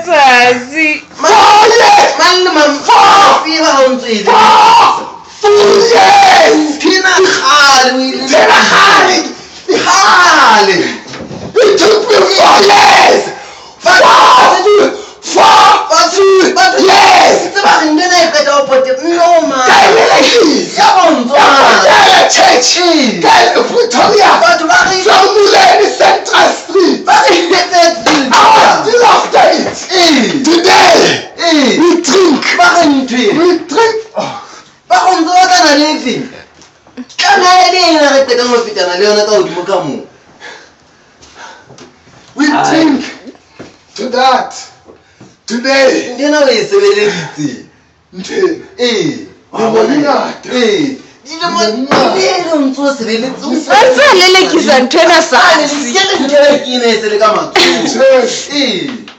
Matsatsi. Man, 4 years ha o ntse ile. 4 years. Tina khale. It took me 4 years. 4 years. Tseba re nne na iqeta o pote no man. Ka lelekisa. Ya bontswa. Ya church. Ka Pretoria. Batho ba re Somuleni Central Street. ba re fetetse. I was still after it. Today. We drink. Ba re ntwe. We drink. Ba go ntse ba kana le eng? Kana le eng re qeta mo fetana le yona ka hodimo ka moo. We drink to that. Today. Ndena o e sebeleditse. Nthe. Le monate. Dile mo le ntso sebeletse. Asa lelekisa ntho ena Sane sa. le ke ne se le ka matsoho.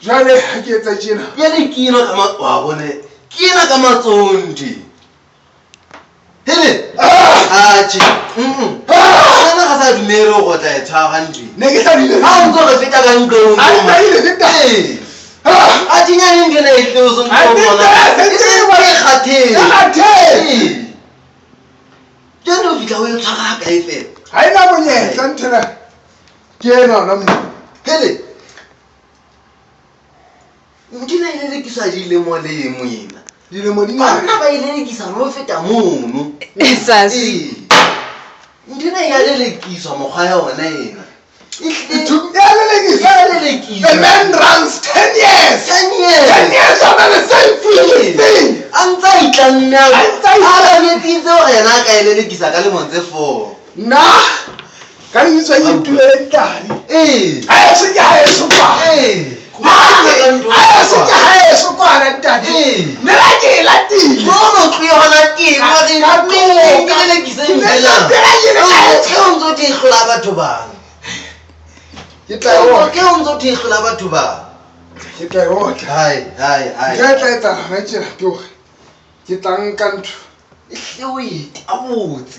Jwale ha ke etsa tjena. Ya le kino ka wa bone. Kina ka matsondi. Hele. Tjhe. Ana ga sa dumelo go tla e tshwara ntwe. Ne ke sa dile. Ha o ntse re feta ka ntlong. Ha ile feta. A tinya ngene e tloso ntlo bona. Kgathe. Ke no fitla o e tshwara ka e fela. Ha ina monyetla nthena. Ke ena ona mo. Hele. Ndina ile le kiswa dile mo le moina. Dile mo dinga. Bana ba ile le kiswa mo feta mono. Esasi. Ndina ya le kiswa mo ga yona ena. The man runs 10 years. 10 years on the same thing. Anta itlanna. Ara ne titse o rena ka ile le kisa ka le montse 4. Na. Ka le tswa itule ntadi. Ha se ke ha e sopa. Ha se ke ha e sopa na ntadi. Ne la ke la ti. No ke hona ti ma re ka me le kisa ntela. Ke onzo ti khula batho ba. Ke tla o. Ke onzo ti khula batho ba. Ke tla o. Hai. Ke tla etsa ha tjena ke hore ke tla nka ntho. E hlwe a botse.